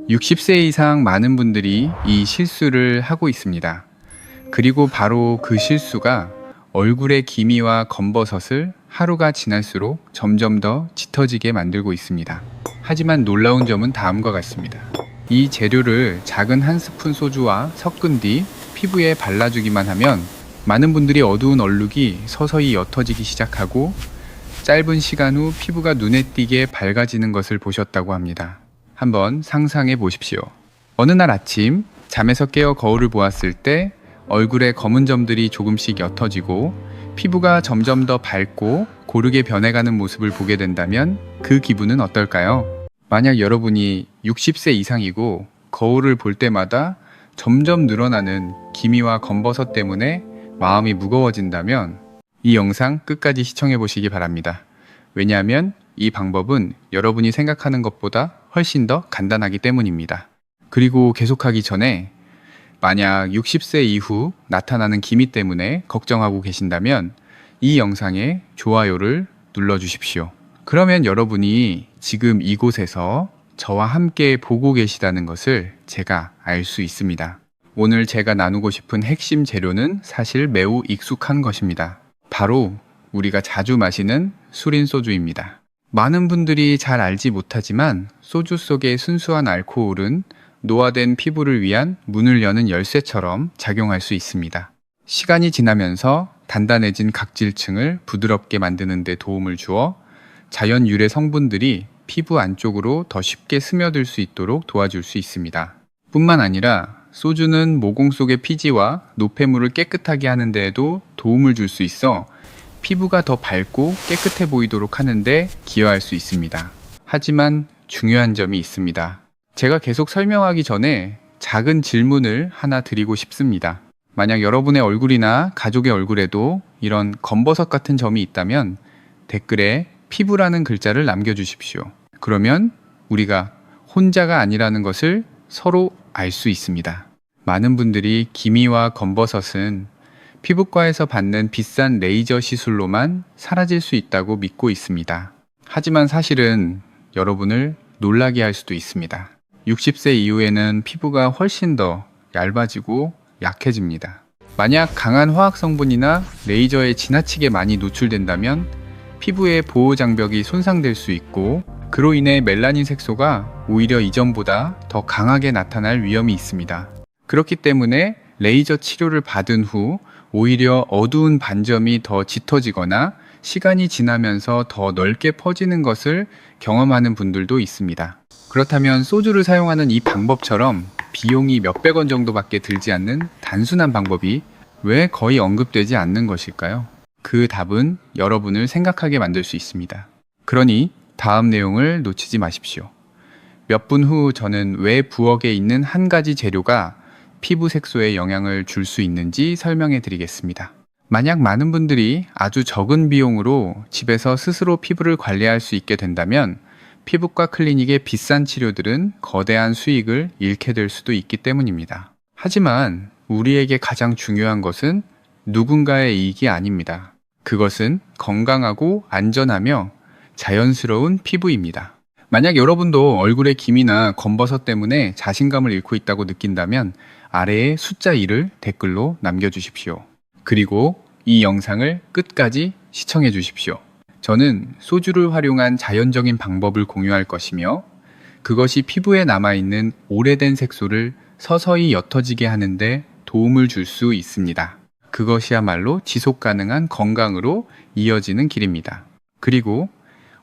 60세 이상 많은 분들이 이 실수를 하고 있습니다. 그리고 바로 그 실수가 얼굴의 기미와 검버섯을 하루가 지날수록 점점 더 짙어지게 만들고 있습니다. 하지만 놀라운 점은 다음과 같습니다. 이 재료를 작은 한 스푼 소주와 섞은 뒤 피부에 발라주기만 하면 많은 분들이 어두운 얼룩이 서서히 옅어지기 시작하고 짧은 시간 후 피부가 눈에 띄게 밝아지는 것을 보셨다고 합니다. 한번 상상해 보십시오. 어느 날 아침 잠에서 깨어 거울을 보았을 때 얼굴에 검은 점들이 조금씩 옅어지고 피부가 점점 더 밝고 고르게 변해가는 모습을 보게 된다면 그 기분은 어떨까요? 만약 여러분이 60세 이상이고 거울을 볼 때마다 점점 늘어나는 기미와 검버섯 때문에 마음이 무거워진다면 이 영상 끝까지 시청해 보시기 바랍니다. 왜냐하면 이 방법은 여러분이 생각하는 것보다 훨씬 더 간단하기 때문입니다. 그리고 계속하기 전에 만약 60세 이후 나타나는 기미 때문에 걱정하고 계신다면 이 영상에 좋아요를 눌러주십시오. 그러면 여러분이 지금 이곳에서 저와 함께 보고 계시다는 것을 제가 알 수 있습니다. 오늘 제가 나누고 싶은 핵심 재료는 사실 매우 익숙한 것입니다. 바로 우리가 자주 마시는 수린 소주입니다. 많은 분들이 잘 알지 못하지만 소주 속의 순수한 알코올은 노화된 피부를 위한 문을 여는 열쇠처럼 작용할 수 있습니다. 시간이 지나면서 단단해진 각질층을 부드럽게 만드는 데 도움을 주어 자연 유래 성분들이 피부 안쪽으로 더 쉽게 스며들 수 있도록 도와줄 수 있습니다. 뿐만 아니라 소주는 모공 속의 피지와 노폐물을 깨끗하게 하는 데에도 도움을 줄 수 있어 피부가 더 밝고 깨끗해 보이도록 하는데 기여할 수 있습니다. 하지만 중요한 점이 있습니다. 제가 계속 설명하기 전에 작은 질문을 하나 드리고 싶습니다. 만약 여러분의 얼굴이나 가족의 얼굴에도 이런 검버섯 같은 점이 있다면 댓글에 피부라는 글자를 남겨주십시오. 그러면 우리가 혼자가 아니라는 것을 서로 알 수 있습니다. 많은 분들이 기미와 검버섯은 피부과에서 받는 비싼 레이저 시술로만 사라질 수 있다고 믿고 있습니다. 하지만 사실은 여러분을 놀라게 할 수도 있습니다. 60세 이후에는 피부가 훨씬 더 얇아지고 약해집니다. 만약 강한 화학 성분이나 레이저에 지나치게 많이 노출된다면 피부의 보호 장벽이 손상될 수 있고 그로 인해 멜라닌 색소가 오히려 이전보다 더 강하게 나타날 위험이 있습니다. 그렇기 때문에 레이저 치료를 받은 후 오히려 어두운 반점이 더 짙어지거나 시간이 지나면서 더 넓게 퍼지는 것을 경험하는 분들도 있습니다. 그렇다면 소주를 사용하는 이 방법처럼 비용이 몇백 원 정도밖에 들지 않는 단순한 방법이 왜 거의 언급되지 않는 것일까요? 그 답은 여러분을 생각하게 만들 수 있습니다. 그러니 다음 내용을 놓치지 마십시오. 몇 분 후 저는 왜 부엌에 있는 한 가지 재료가 피부 색소에 영향을 줄 수 있는지 설명해 드리겠습니다. 만약 많은 분들이 아주 적은 비용으로 집에서 스스로 피부를 관리할 수 있게 된다면 피부과 클리닉의 비싼 치료들은 거대한 수익을 잃게 될 수도 있기 때문입니다. 하지만 우리에게 가장 중요한 것은 누군가의 이익이 아닙니다. 그것은 건강하고 안전하며 자연스러운 피부입니다. 만약 여러분도 얼굴의 기미나 검버섯 때문에 자신감을 잃고 있다고 느낀다면 아래에 숫자 2를 댓글로 남겨주십시오. 그리고 이 영상을 끝까지 시청해 주십시오. 저는 소주를 활용한 자연적인 방법을 공유할 것이며 그것이 피부에 남아있는 오래된 색소를 서서히 옅어지게 하는데 도움을 줄 수 있습니다. 그것이야말로 지속 가능한 건강으로 이어지는 길입니다. 그리고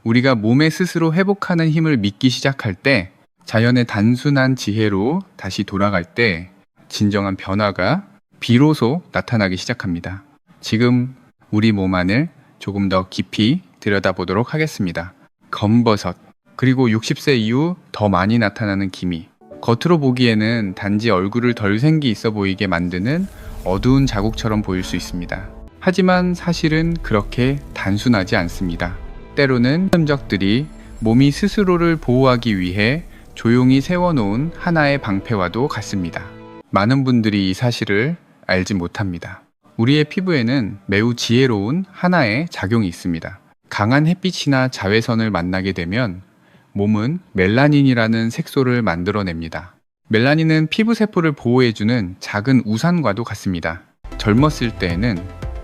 우리가 몸에 스스로 회복하는 힘을 믿기 시작할 때 자연의 단순한 지혜로 다시 돌아갈 때 진정한 변화가 비로소 나타나기 시작합니다. 지금 우리 몸 안을 조금 더 깊이 들여다보도록 하겠습니다. 검버섯, 그리고 60세 이후 더 많이 나타나는 기미. 겉으로 보기에는 단지 얼굴을 덜 생기 있어 보이게 만드는 어두운 자국처럼 보일 수 있습니다. 하지만 사실은 그렇게 단순하지 않습니다. 때로는 흔적들이 몸이 스스로를 보호하기 위해 조용히 세워놓은 하나의 방패와도 같습니다. 많은 분들이 이 사실을 알지 못합니다. 우리의 피부에는 매우 지혜로운 하나의 작용이 있습니다. 강한 햇빛이나 자외선을 만나게 되면 몸은 멜라닌이라는 색소를 만들어냅니다. 멜라닌은 피부세포를 보호해주는 작은 우산과도 같습니다. 젊었을 때에는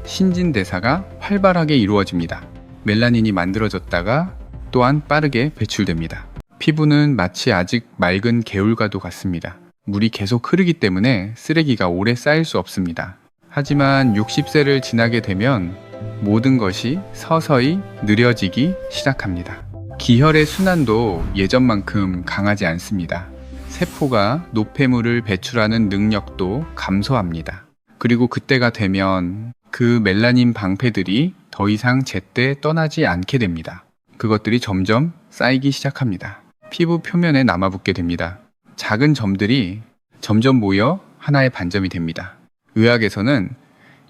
신진대사가 활발하게 이루어집니다. 멜라닌이 만들어졌다가 또한 빠르게 배출됩니다. 피부는 마치 아직 맑은 개울과도 같습니다. 물이 계속 흐르기 때문에 쓰레기가 오래 쌓일 수 없습니다. 하지만 60세를 지나게 되면 모든 것이 서서히 느려지기 시작합니다. 기혈의 순환도 예전만큼 강하지 않습니다. 세포가 노폐물을 배출하는 능력도 감소합니다. 그리고 그때가 되면 그 멜라닌 방패들이 더 이상 제때 떠나지 않게 됩니다. 그것들이 점점 쌓이기 시작합니다. 피부 표면에 남아붙게 됩니다. 작은 점들이 점점 모여 하나의 반점이 됩니다. 의학에서는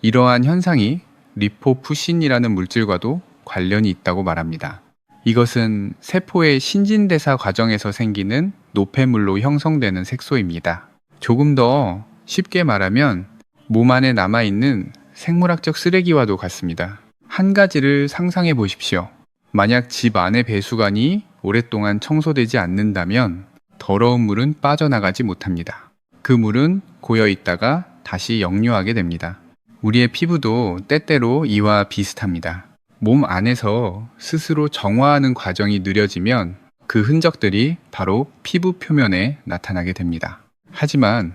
이러한 현상이 리포푸신이라는 물질과도 관련이 있다고 말합니다. 이것은 세포의 신진대사 과정에서 생기는 노폐물로 형성되는 색소입니다. 조금 더 쉽게 말하면 몸 안에 남아있는 생물학적 쓰레기와도 같습니다. 한 가지를 상상해 보십시오. 만약 집 안의 배수관이 오랫동안 청소되지 않는다면 더러운 물은 빠져나가지 못합니다. 그 물은 고여 있다가 다시 역류하게 됩니다. 우리의 피부도 때때로 이와 비슷합니다. 몸 안에서 스스로 정화하는 과정이 느려지면 그 흔적들이 바로 피부 표면에 나타나게 됩니다. 하지만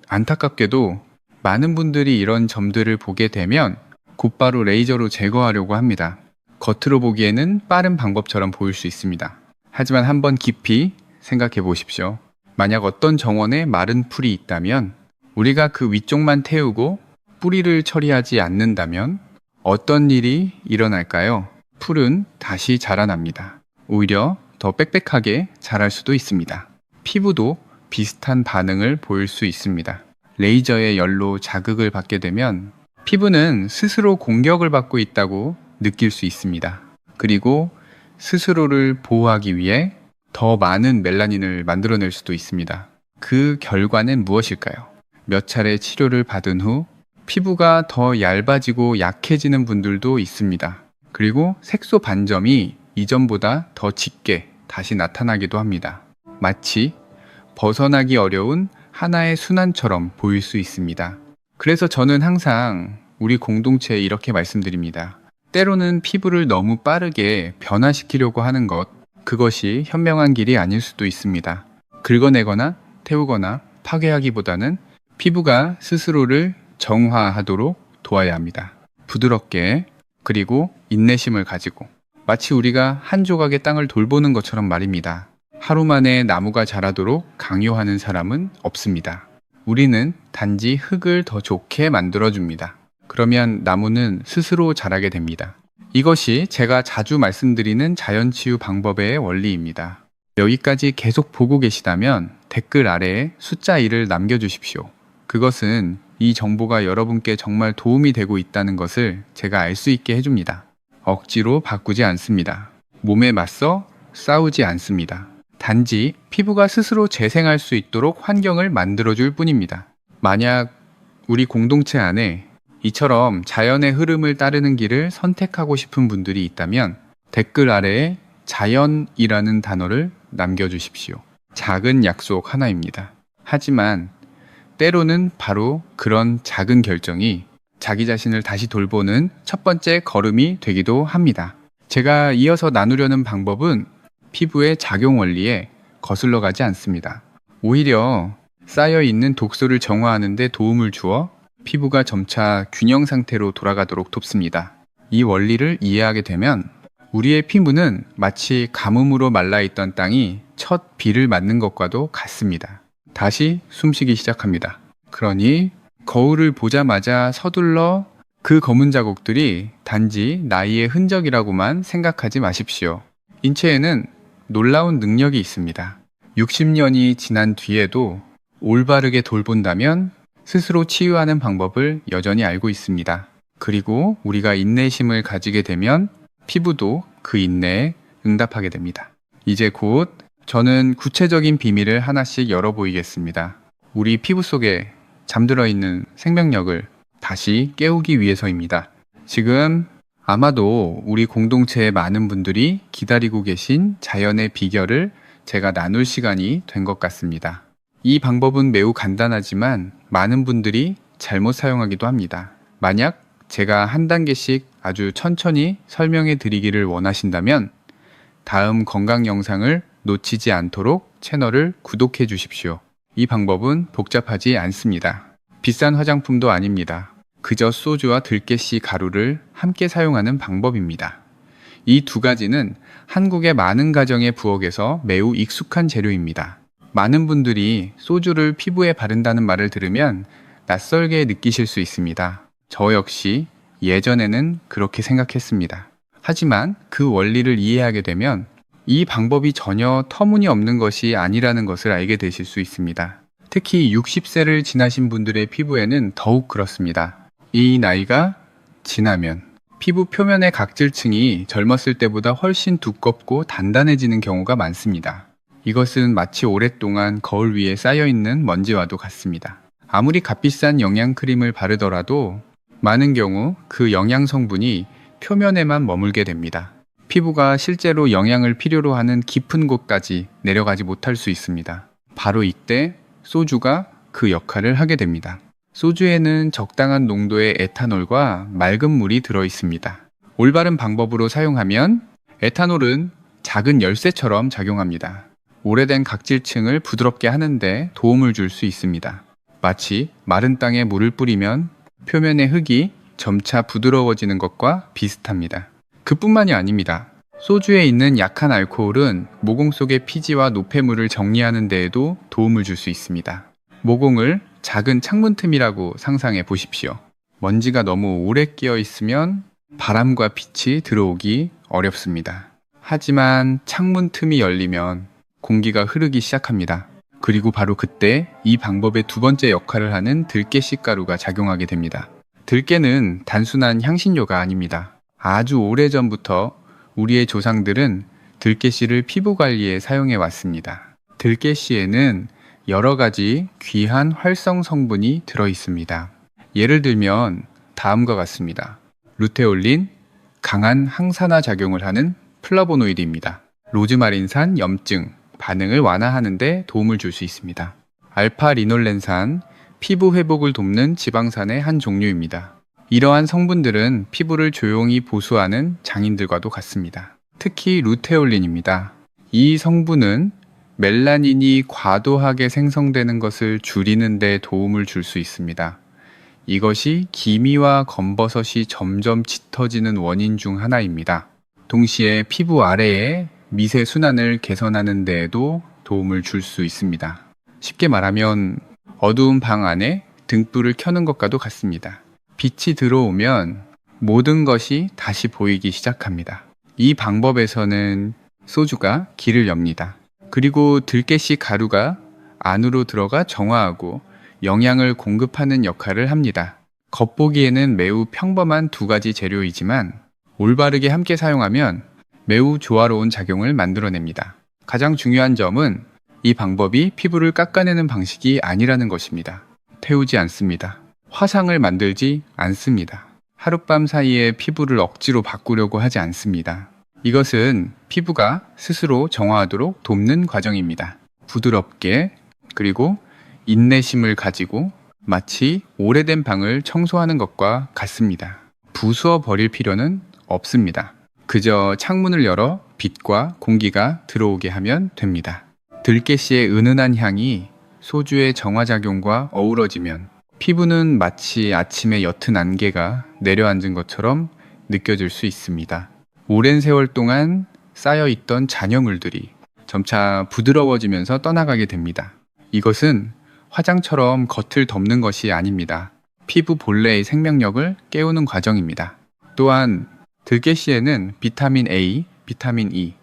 안타깝게도 많은 분들이 이런 점들을 보게 되면 곧바로 레이저로 제거하려고 합니다. 겉으로 보기에는 빠른 방법처럼 보일 수 있습니다. 하지만 한번 깊이 생각해 보십시오. 만약 어떤 정원에 마른 풀이 있다면 우리가 그 위쪽만 태우고 뿌리를 처리하지 않는다면 어떤 일이 일어날까요? 풀은 다시 자라납니다. 오히려 더 빽빽하게 자랄 수도 있습니다. 피부도 비슷한 반응을 보일 수 있습니다. 레이저의 열로 자극을 받게 되면 피부는 스스로 공격을 받고 있다고 느낄 수 있습니다. 그리고 스스로를 보호하기 위해 더 많은 멜라닌을 만들어낼 수도 있습니다. 그 결과는 무엇일까요? 몇 차례 치료를 받은 후 피부가 더 얇아지고 약해지는 분들도 있습니다. 그리고 색소 반점이 이전보다 더 짙게 다시 나타나기도 합니다. 마치 벗어나기 어려운 하나의 순환처럼 보일 수 있습니다. 그래서 저는 항상 우리 공동체에 이렇게 말씀드립니다. 때로는 피부를 너무 빠르게 변화시키려고 하는 것, 그것이 현명한 길이 아닐 수도 있습니다. 긁어내거나 태우거나 파괴하기보다는 피부가 스스로를 정화하도록 도와야 합니다. 부드럽게, 그리고 인내심을 가지고, 마치 우리가 한 조각의 땅을 돌보는 것처럼 말입니다. 하루 만에 나무가 자라도록 강요하는 사람은 없습니다. 우리는 단지 흙을 더 좋게 만들어줍니다. 그러면 나무는 스스로 자라게 됩니다. 이것이 제가 자주 말씀드리는 자연치유 방법의 원리입니다. 여기까지 계속 보고 계시다면 댓글 아래에 숫자 1을 남겨주십시오. 그것은 이 정보가 여러분께 정말 도움이 되고 있다는 것을 제가 알 수 있게 해줍니다. 억지로 바꾸지 않습니다. 몸에 맞서 싸우지 않습니다. 단지 피부가 스스로 재생할 수 있도록 환경을 만들어줄 뿐입니다. 만약 우리 공동체 안에 이처럼 자연의 흐름을 따르는 길을 선택하고 싶은 분들이 있다면 댓글 아래에 자연이라는 단어를 남겨주십시오. 작은 약속 하나입니다. 하지만 때로는 바로 그런 작은 결정이 자기 자신을 다시 돌보는 첫 번째 걸음이 되기도 합니다. 제가 이어서 나누려는 방법은 피부의 작용 원리에 거슬러 가지 않습니다. 오히려 쌓여있는 독소를 정화하는 데 도움을 주어 피부가 점차 균형 상태로 돌아가도록 돕습니다. 이 원리를 이해하게 되면 우리의 피부는 마치 가뭄으로 말라있던 땅이 첫 비를 맞는 것과도 같습니다. 다시 숨쉬기 시작합니다. 그러니 거울을 보자마자 서둘러 그 검은 자국들이 단지 나이의 흔적이라고만 생각하지 마십시오. 인체에는 놀라운 능력이 있습니다. 60년이 지난 뒤에도 올바르게 돌본다면 스스로 치유하는 방법을 여전히 알고 있습니다. 그리고 우리가 인내심을 가지게 되면 피부도 그 인내에 응답하게 됩니다. 이제 곧 저는 구체적인 비밀을 하나씩 열어보이겠습니다. 우리 피부 속에 잠들어 있는 생명력을 다시 깨우기 위해서입니다. 지금 아마도 우리 공동체의 많은 분들이 기다리고 계신 자연의 비결을 제가 나눌 시간이 된 것 같습니다. 이 방법은 매우 간단하지만 많은 분들이 잘못 사용하기도 합니다. 만약 제가 한 단계씩 아주 천천히 설명해 드리기를 원하신다면 다음 건강 영상을 놓치지 않도록 채널을 구독해 주십시오. 이 방법은 복잡하지 않습니다. 비싼 화장품도 아닙니다. 그저 소주와 들깨씨 가루를 함께 사용하는 방법입니다. 이 두 가지는 한국의 많은 가정의 부엌에서 매우 익숙한 재료입니다. 많은 분들이 소주를 피부에 바른다는 말을 들으면 낯설게 느끼실 수 있습니다. 저 역시 예전에는 그렇게 생각했습니다. 하지만 그 원리를 이해하게 되면 이 방법이 전혀 터무니없는 것이 아니라는 것을 알게 되실 수 있습니다. 특히 60세를 지나신 분들의 피부에는 더욱 그렇습니다. 이 나이가 지나면 피부 표면의 각질층이 젊었을 때보다 훨씬 두껍고 단단해지는 경우가 많습니다. 이것은 마치 오랫동안 거울 위에 쌓여있는 먼지와도 같습니다. 아무리 값비싼 영양크림을 바르더라도 많은 경우 그 영양 성분이 표면에만 머물게 됩니다. 피부가 실제로 영양을 필요로 하는 깊은 곳까지 내려가지 못할 수 있습니다. 바로 이때 소주가 그 역할을 하게 됩니다. 소주에는 적당한 농도의 에탄올과 맑은 물이 들어 있습니다. 올바른 방법으로 사용하면 에탄올은 작은 열쇠처럼 작용합니다. 오래된 각질층을 부드럽게 하는데 도움을 줄 수 있습니다. 마치 마른 땅에 물을 뿌리면 표면의 흙이 점차 부드러워지는 것과 비슷합니다. 그뿐만이 아닙니다. 소주에 있는 약한 알코올은 모공 속의 피지와 노폐물을 정리하는 데에도 도움을 줄 수 있습니다. 모공을 작은 창문 틈이라고 상상해 보십시오. 먼지가 너무 오래 끼어 있으면 바람과 빛이 들어오기 어렵습니다. 하지만 창문 틈이 열리면 공기가 흐르기 시작합니다. 그리고 바로 그때 이 방법의 두 번째 역할을 하는 들깨씨 가루가 작용하게 됩니다. 들깨는 단순한 향신료가 아닙니다. 아주 오래전부터 우리의 조상들은 들깨씨를 피부 관리에 사용해 왔습니다. 들깨씨에는 여러 가지 귀한 활성 성분이 들어 있습니다. 예를 들면 다음과 같습니다. 루테올린, 강한 항산화 작용을 하는 플라보노이드입니다. 로즈마린산 염증 반응을 완화하는 데 도움을 줄 수 있습니다. 알파리놀렌산, 피부 회복을 돕는 지방산의 한 종류입니다. 이러한 성분들은 피부를 조용히 보수하는 장인들과도 같습니다. 특히 루테올린입니다. 이 성분은 멜라닌이 과도하게 생성되는 것을 줄이는 데 도움을 줄 수 있습니다. 이것이 기미와 검버섯이 점점 짙어지는 원인 중 하나입니다. 동시에 피부 아래의 미세 순환을 개선하는 데에도 도움을 줄 수 있습니다. 쉽게 말하면 어두운 방 안에 등불을 켜는 것과도 같습니다. 빛이 들어오면 모든 것이 다시 보이기 시작합니다. 이 방법에서는 소주가 길을 엽니다. 그리고 들깨씨 가루가 안으로 들어가 정화하고 영양을 공급하는 역할을 합니다. 겉보기에는 매우 평범한 두 가지 재료이지만 올바르게 함께 사용하면 매우 조화로운 작용을 만들어냅니다. 가장 중요한 점은 이 방법이 피부를 깎아내는 방식이 아니라는 것입니다. 태우지 않습니다. 화상을 만들지 않습니다. 하룻밤 사이에 피부를 억지로 바꾸려고 하지 않습니다. 이것은 피부가 스스로 정화하도록 돕는 과정입니다. 부드럽게 그리고 인내심을 가지고 마치 오래된 방을 청소하는 것과 같습니다. 부수어 버릴 필요는 없습니다. 그저 창문을 열어 빛과 공기가 들어오게 하면 됩니다. 들깨씨의 은은한 향이 소주의 정화작용과 어우러지면 피부는 마치 아침의 옅은 안개가 내려앉은 것처럼 느껴질 수 있습니다. 오랜 세월 동안 쌓여있던 잔여물들이 점차 부드러워지면서 떠나가게 됩니다. 이것은 화장처럼 겉을 덮는 것이 아닙니다. 피부 본래의 생명력을 깨우는 과정입니다. 또한 들깨씨에는 비타민 A, 비타민 E,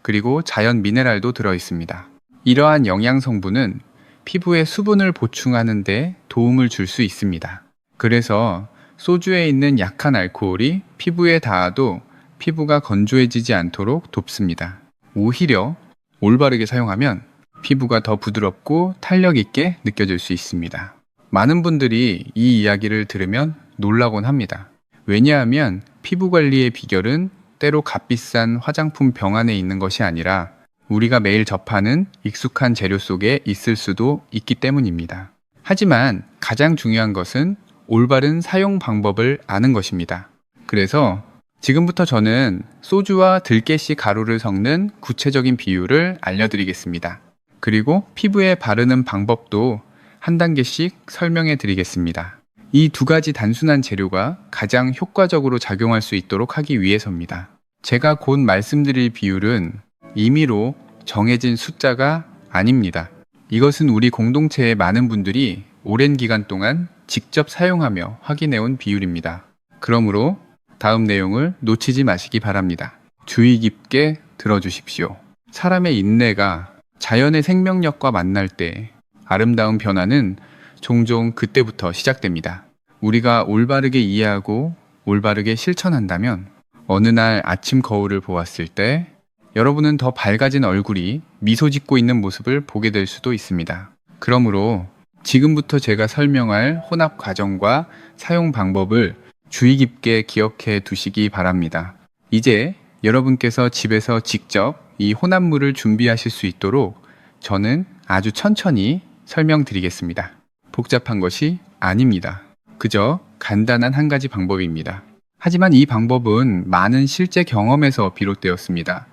그리고 자연 미네랄도 들어있습니다. 이러한 영양 성분은 피부에 수분을 보충하는 데 도움을 줄 수 있습니다. 그래서 소주에 있는 약한 알코올이 피부에 닿아도 피부가 건조해지지 않도록 돕습니다. 오히려 올바르게 사용하면 피부가 더 부드럽고 탄력 있게 느껴질 수 있습니다. 많은 분들이 이 이야기를 들으면 놀라곤 합니다. 왜냐하면 피부 관리의 비결은 때로 값비싼 화장품 병 안에 있는 것이 아니라 우리가 매일 접하는 익숙한 재료 속에 있을 수도 있기 때문입니다. 하지만 가장 중요한 것은 올바른 사용 방법을 아는 것입니다. 그래서 지금부터 저는 소주와 들깨씨 가루를 섞는 구체적인 비율을 알려드리겠습니다. 그리고 피부에 바르는 방법도 한 단계씩 설명해 드리겠습니다. 이 두 가지 단순한 재료가 가장 효과적으로 작용할 수 있도록 하기 위해서입니다. 제가 곧 말씀드릴 비율은 임의로 정해진 숫자가 아닙니다. 이것은 우리 공동체의 많은 분들이 오랜 기간 동안 직접 사용하며 확인해온 비율입니다. 그러므로 다음 내용을 놓치지 마시기 바랍니다. 주의 깊게 들어주십시오. 사람의 인내가 자연의 생명력과 만날 때 아름다운 변화는 종종 그때부터 시작됩니다. 우리가 올바르게 이해하고 올바르게 실천한다면 어느 날 아침 거울을 보았을 때 여러분은 더 밝아진 얼굴이 미소 짓고 있는 모습을 보게 될 수도 있습니다. 그러므로 지금부터 제가 설명할 혼합 과정과 사용 방법을 주의 깊게 기억해 두시기 바랍니다. 이제 여러분께서 집에서 직접 이 혼합물을 준비하실 수 있도록 저는 아주 천천히 설명드리겠습니다. 복잡한 것이 아닙니다. 그저 간단한 한 가지 방법입니다. 하지만 이 방법은 많은 실제 경험에서 비롯되었습니다.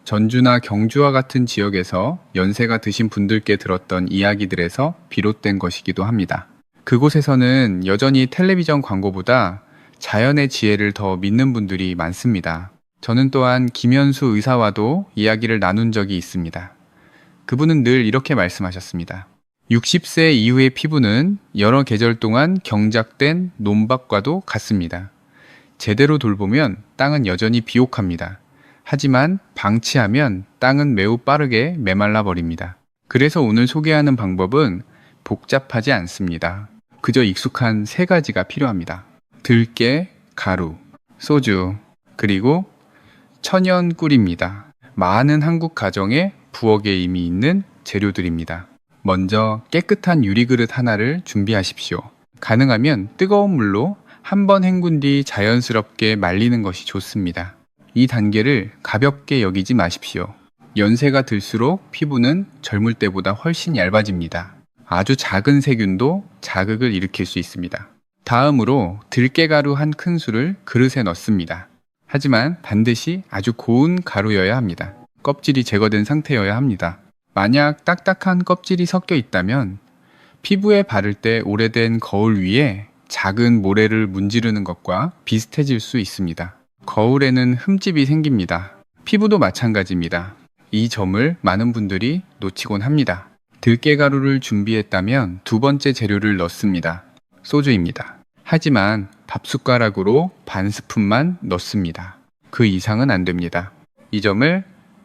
전주나 경주와 같은 지역에서 연세가 드신 분들께 들었던 이야기들에서 비롯된 것이기도 합니다. 그곳에서는 여전히 텔레비전 광고보다 자연의 지혜를 더 믿는 분들이 많습니다. 저는 또한 김현수 의사와도 이야기를 나눈 적이 있습니다. 그분은 늘 이렇게 말씀하셨습니다. 60세 이후의 피부는 여러 계절 동안 경작된 논밭과도 같습니다. 제대로 돌보면 땅은 여전히 비옥합니다. 하지만 방치하면 땅은 매우 빠르게 메말라 버립니다. 그래서 오늘 소개하는 방법은 복잡하지 않습니다. 그저 익숙한 세 가지가 필요합니다. 들깨, 가루, 소주, 그리고 천연 꿀입니다. 많은 한국 가정에 부엌에 이미 있는 재료들입니다. 먼저 깨끗한 유리그릇 하나를 준비하십시오. 가능하면 뜨거운 물로 한 번 헹군 뒤 자연스럽게 말리는 것이 좋습니다. 이 단계를 가볍게 여기지 마십시오. 연세가 들수록 피부는 젊을 때보다 훨씬 얇아집니다. 아주 작은 세균도 자극을 일으킬 수 있습니다. 다음으로 들깨가루 한 큰술을 그릇에 넣습니다. 하지만 반드시 아주 고운 가루여야 합니다. 껍질이 제거된 상태여야 합니다. 만약 딱딱한 껍질이 섞여 있다면 피부에 바를 때 오래된 거울 위에 작은 모래를 문지르는 것과 비슷해질 수 있습니다. 거울에는 흠집이 생깁니다. 피부도 마찬가지입니다. 이 점을 많은 분들이 놓치곤 합니다. 들깨가루를 준비했다면 두 번째 재료를 넣습니다. 소주입니다. 하지만 밥숟가락으로 반 스푼만 넣습니다. 그 이상은 안 됩니다. 이 점을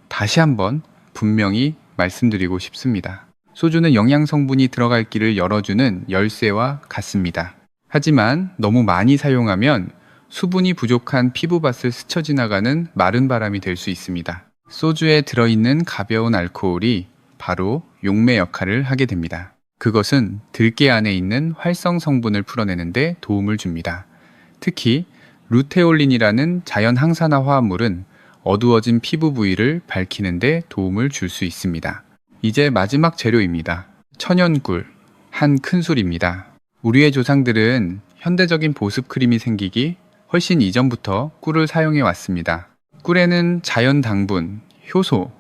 다시 한번 분명히 말씀드리고 싶습니다. 소주는 영양 성분이 들어갈 길을 열어주는 열쇠와 같습니다. 하지만 너무 많이 사용하면 수분이 부족한 피부밭을 스쳐 지나가는 마른 바람이 될 수 있습니다. 소주에 들어있는 가벼운 알코올이 바로 용매 역할을 하게 됩니다. 그것은 들깨 안에 있는 활성 성분을 풀어내는 데 도움을 줍니다. 특히 루테올린이라는 자연 항산화 화합물은 어두워진 피부 부위를 밝히는 데 도움을 줄 수 있습니다. 이제 마지막 재료입니다. 천연꿀 한 큰술입니다. 우리의 조상들은 현대적인 보습 크림이 생기기 훨씬 이전부터 꿀을 사용해 왔습니다. 꿀에는 자연 당분, 효소,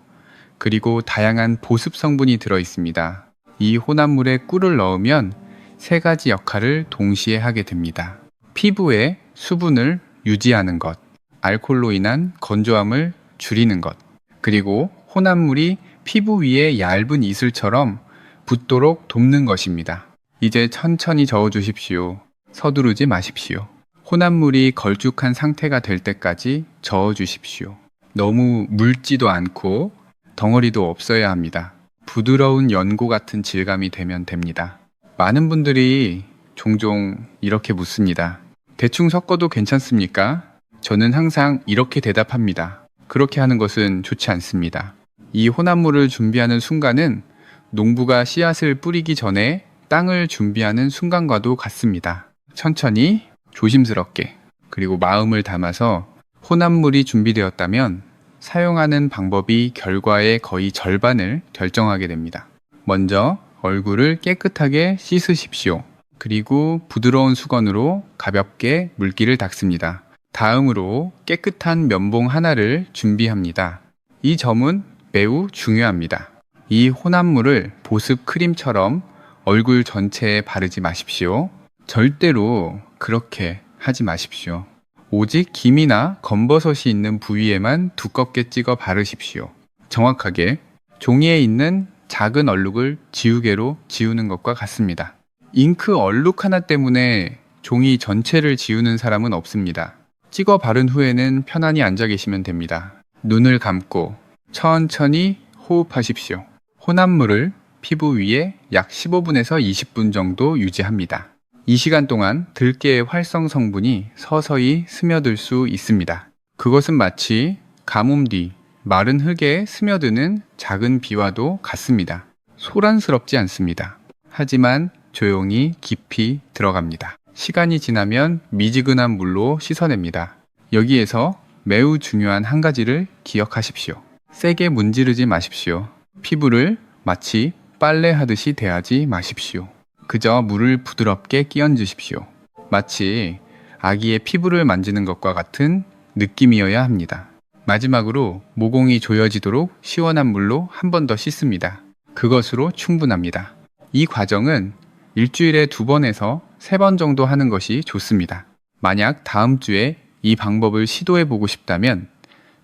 그리고 다양한 보습 성분이 들어 있습니다. 이 혼합물에 꿀을 넣으면 세 가지 역할을 동시에 하게 됩니다. 피부에 수분을 유지하는 것, 알코올로 인한 건조함을 줄이는 것, 그리고 혼합물이 피부 위에 얇은 이슬처럼 붙도록 돕는 것입니다. 이제 천천히 저어주십시오. 서두르지 마십시오. 혼합물이 걸쭉한 상태가 될 때까지 저어주십시오. 너무 묽지도 않고 덩어리도 없어야 합니다. 부드러운 연고 같은 질감이 되면 됩니다. 많은 분들이 종종 이렇게 묻습니다. 대충 섞어도 괜찮습니까? 저는 항상 이렇게 대답합니다. 그렇게 하는 것은 좋지 않습니다. 이 혼합물을 준비하는 순간은 농부가 씨앗을 뿌리기 전에 땅을 준비하는 순간과도 같습니다. 천천히 조심스럽게 그리고 마음을 담아서 혼합물이 준비되었다면 사용하는 방법이 결과의 거의 절반을 결정하게 됩니다. 먼저 얼굴을 깨끗하게 씻으십시오. 그리고 부드러운 수건으로 가볍게 물기를 닦습니다. 다음으로 깨끗한 면봉 하나를 준비합니다. 이 점은 매우 중요합니다. 이 혼합물을 보습 크림처럼 얼굴 전체에 바르지 마십시오. 절대로 그렇게 하지 마십시오. 오직 김이나 검버섯이 있는 부위에만 두껍게 찍어 바르십시오. 정확하게 종이에 있는 작은 얼룩을 지우개로 지우는 것과 같습니다. 잉크 얼룩 하나 때문에 종이 전체를 지우는 사람은 없습니다. 찍어 바른 후에는 편안히 앉아 계시면 됩니다. 눈을 감고 천천히 호흡하십시오. 혼합물을 피부 위에 약 15분에서 20분 정도 유지합니다. 이 시간 동안 들깨의 활성 성분이 서서히 스며들 수 있습니다. 그것은 마치 가뭄 뒤 마른 흙에 스며드는 작은 비와도 같습니다. 소란스럽지 않습니다. 하지만 조용히 깊이 들어갑니다. 시간이 지나면 미지근한 물로 씻어냅니다. 여기에서 매우 중요한 한 가지를 기억하십시오. 세게 문지르지 마십시오. 피부를 마치 빨래하듯이 대하지 마십시오. 그저 물을 부드럽게 끼얹으십시오. 마치 아기의 피부를 만지는 것과 같은 느낌이어야 합니다. 마지막으로 모공이 조여지도록 시원한 물로 한 번 더 씻습니다. 그것으로 충분합니다. 이 과정은 일주일에 2번에서 3번 정도 하는 것이 좋습니다. 만약 다음 주에 이 방법을 시도해 보고 싶다면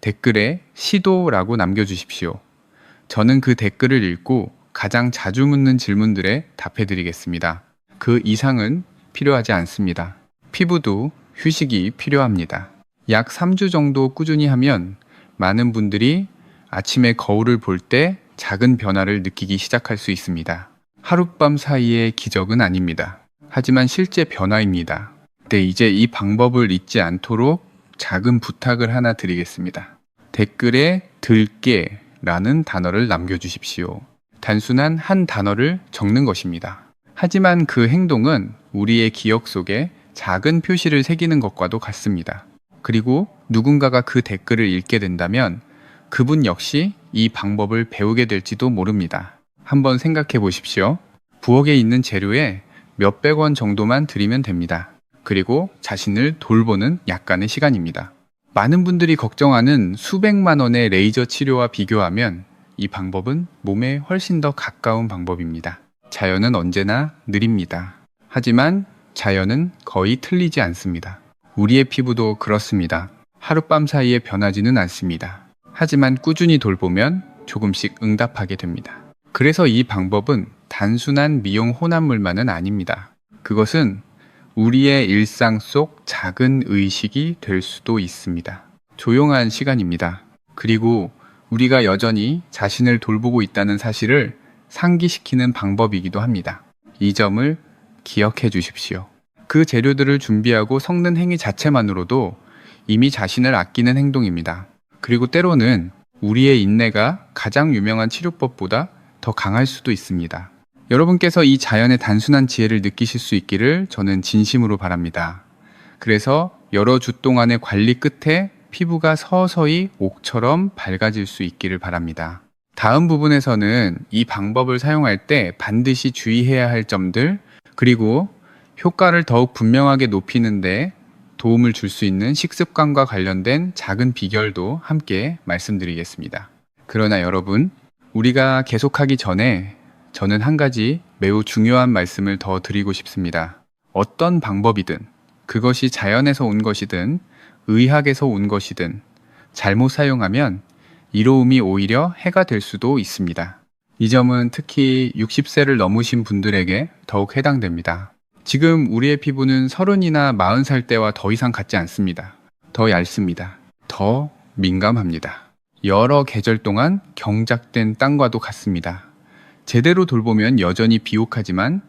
댓글에 시도라고 남겨주십시오. 저는 그 댓글을 읽고 가장 자주 묻는 질문들에 답해 드리겠습니다. 그 이상은 필요하지 않습니다. 피부도 휴식이 필요합니다. 약 3주 정도 꾸준히 하면 많은 분들이 아침에 거울을 볼 때 작은 변화를 느끼기 시작할 수 있습니다. 하룻밤 사이의 기적은 아닙니다. 하지만 실제 변화입니다. 네, 이제 이 방법을 잊지 않도록 작은 부탁을 하나 드리겠습니다. 댓글에 들깨라는 단어를 남겨주십시오. 단순한 한 단어를 적는 것입니다. 하지만 그 행동은 우리의 기억 속에 작은 표시를 새기는 것과도 같습니다. 그리고 누군가가 그 댓글을 읽게 된다면 그분 역시 이 방법을 배우게 될지도 모릅니다. 한번 생각해 보십시오. 부엌에 있는 재료에 몇백 원 정도만 들이면 됩니다. 그리고 자신을 돌보는 약간의 시간입니다. 많은 분들이 걱정하는 수백만 원의 레이저 치료와 비교하면 이 방법은 몸에 훨씬 더 가까운 방법입니다. 자연은 언제나 느립니다. 하지만 자연은 거의 틀리지 않습니다. 우리의 피부도 그렇습니다. 하룻밤 사이에 변하지는 않습니다. 하지만 꾸준히 돌보면 조금씩 응답하게 됩니다. 그래서 이 방법은 단순한 미용 혼합물만은 아닙니다. 그것은 우리의 일상 속 작은 의식이 될 수도 있습니다. 조용한 시간입니다. 그리고 우리가 여전히 자신을 돌보고 있다는 사실을 상기시키는 방법이기도 합니다. 이 점을 기억해 주십시오. 그 재료들을 준비하고 섞는 행위 자체만으로도 이미 자신을 아끼는 행동입니다. 그리고 때로는 우리의 인내가 가장 유명한 치료법보다 더 강할 수도 있습니다. 여러분께서 이 자연의 단순한 지혜를 느끼실 수 있기를 저는 진심으로 바랍니다. 그래서 여러 주 동안의 관리 끝에 피부가 서서히 옥처럼 밝아질 수 있기를 바랍니다. 다음 부분에서는 이 방법을 사용할 때 반드시 주의해야 할 점들, 그리고 효과를 더욱 분명하게 높이는데 도움을 줄 수 있는 식습관과 관련된 작은 비결도 함께 말씀드리겠습니다. 그러나 여러분, 우리가 계속하기 전에 저는 한 가지 매우 중요한 말씀을 더 드리고 싶습니다. 어떤 방법이든, 그것이 자연에서 온 것이든 의학에서 온 것이든 잘못 사용하면 이로움이 오히려 해가 될 수도 있습니다. 이 점은 특히 60세를 넘으신 분들에게 더욱 해당됩니다. 지금 우리의 피부는 30이나 40살 때와 더 이상 같지 않습니다. 더 얇습니다. 더 민감합니다. 여러 계절 동안 경작된 땅과도 같습니다. 제대로 돌보면 여전히 비옥하지만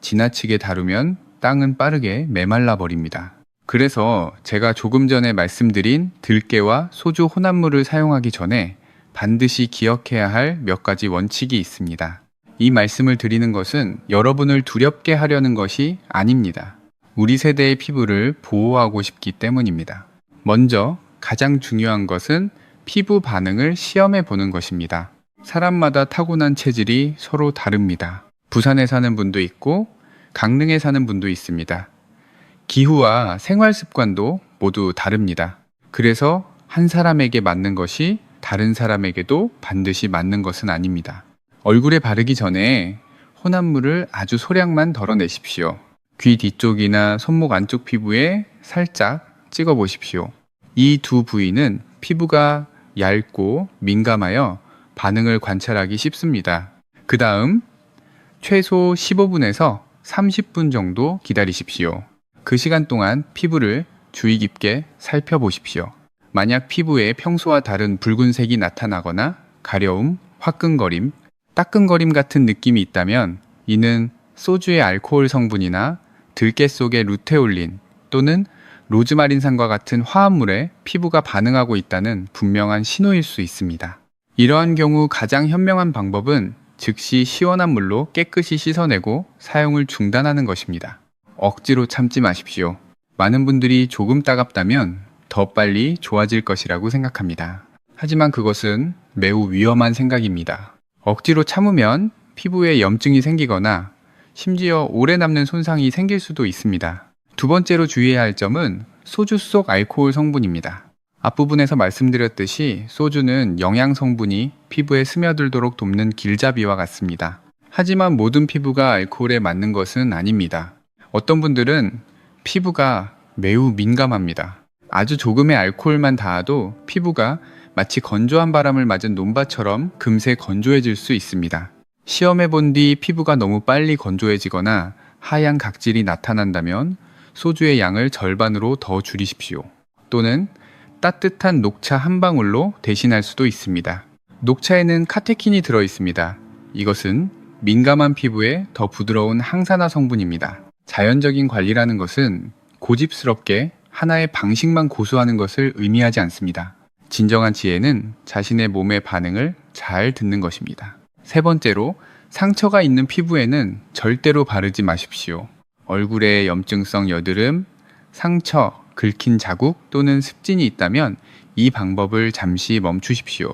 지나치게 다루면 땅은 빠르게 메말라 버립니다. 그래서 제가 조금 전에 말씀드린 들깨와 소주 혼합물을 사용하기 전에 반드시 기억해야 할 몇 가지 원칙이 있습니다. 이 말씀을 드리는 것은 여러분을 두렵게 하려는 것이 아닙니다. 우리 세대의 피부를 보호하고 싶기 때문입니다. 먼저 가장 중요한 것은 피부 반응을 시험해 보는 것입니다. 사람마다 타고난 체질이 서로 다릅니다. 부산에 사는 분도 있고 강릉에 사는 분도 있습니다. 기후와 생활 습관도 모두 다릅니다. 그래서 한 사람에게 맞는 것이 다른 사람에게도 반드시 맞는 것은 아닙니다. 얼굴에 바르기 전에 혼합물을 아주 소량만 덜어내십시오. 귀 뒤쪽이나 손목 안쪽 피부에 살짝 찍어 보십시오. 이 두 부위는 피부가 얇고 민감하여 반응을 관찰하기 쉽습니다. 그 다음 최소 15분에서 30분 정도 기다리십시오. 그 시간 동안 피부를 주의 깊게 살펴보십시오. 만약 피부에 평소와 다른 붉은색이 나타나거나 가려움, 화끈거림, 따끔거림 같은 느낌이 있다면 이는 소주의 알코올 성분이나 들깨 속의 루테올린 또는 로즈마린산과 같은 화합물에 피부가 반응하고 있다는 분명한 신호일 수 있습니다. 이러한 경우 가장 현명한 방법은 즉시 시원한 물로 깨끗이 씻어내고 사용을 중단하는 것입니다. 억지로 참지 마십시오. 많은 분들이 조금 따갑다면 더 빨리 좋아질 것이라고 생각합니다. 하지만 그것은 매우 위험한 생각입니다. 억지로 참으면 피부에 염증이 생기거나 심지어 오래 남는 손상이 생길 수도 있습니다. 두 번째로 주의해야 할 점은 소주 속 알코올 성분입니다. 앞부분에서 말씀드렸듯이 소주는 영양 성분이 피부에 스며들도록 돕는 길잡이와 같습니다. 하지만 모든 피부가 알코올에 맞는 것은 아닙니다. 어떤 분들은 피부가 매우 민감합니다. 아주 조금의 알코올만 닿아도 피부가 마치 건조한 바람을 맞은 논밭처럼 금세 건조해질 수 있습니다. 시험해 본 뒤 피부가 너무 빨리 건조해지거나 하얀 각질이 나타난다면 소주의 양을 절반으로 더 줄이십시오. 또는 따뜻한 녹차 한 방울로 대신할 수도 있습니다. 녹차에는 카테킨이 들어 있습니다. 이것은 민감한 피부에 더 부드러운 항산화 성분입니다. 자연적인 관리라는 것은 고집스럽게 하나의 방식만 고수하는 것을 의미하지 않습니다. 진정한 지혜는 자신의 몸의 반응을 잘 듣는 것입니다. 세 번째로, 상처가 있는 피부에는 절대로 바르지 마십시오. 얼굴에 염증성 여드름, 상처, 긁힌 자국 또는 습진이 있다면 이 방법을 잠시 멈추십시오.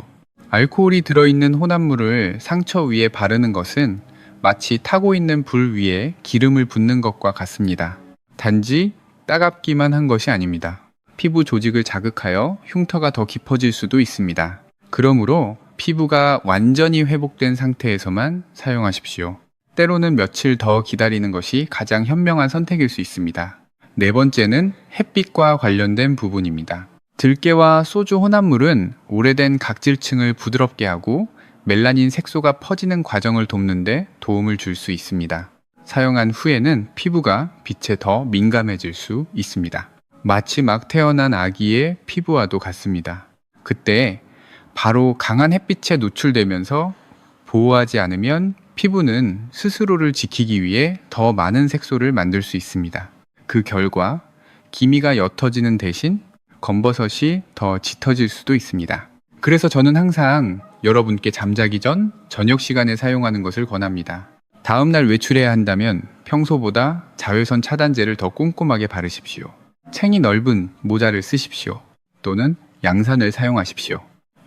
알코올이 들어있는 혼합물을 상처 위에 바르는 것은 마치 타고 있는 불 위에 기름을 붓는 것과 같습니다. 단지 따갑기만 한 것이 아닙니다. 피부 조직을 자극하여 흉터가 더 깊어질 수도 있습니다. 그러므로 피부가 완전히 회복된 상태에서만 사용하십시오. 때로는 며칠 더 기다리는 것이 가장 현명한 선택일 수 있습니다. 네 번째는 햇빛과 관련된 부분입니다. 들깨와 소주 혼합물은 오래된 각질층을 부드럽게 하고 멜라닌 색소가 퍼지는 과정을 돕는 데 도움을 줄 수 있습니다. 사용한 후에는 피부가 빛에 더 민감해질 수 있습니다. 마치 막 태어난 아기의 피부와도 같습니다. 그때 바로 강한 햇빛에 노출되면서 보호하지 않으면 피부는 스스로를 지키기 위해 더 많은 색소를 만들 수 있습니다. 그 결과 기미가 옅어지는 대신 검버섯이 더 짙어질 수도 있습니다. 그래서 저는 항상 여러분께 잠자기 전 저녁 시간에 사용하는 것을 권합니다. 다음날 외출해야 한다면 평소보다 자외선 차단제를 더 꼼꼼하게 바르십시오. 챙이 넓은 모자를 쓰십시오. 또는 양산을 사용하십시오.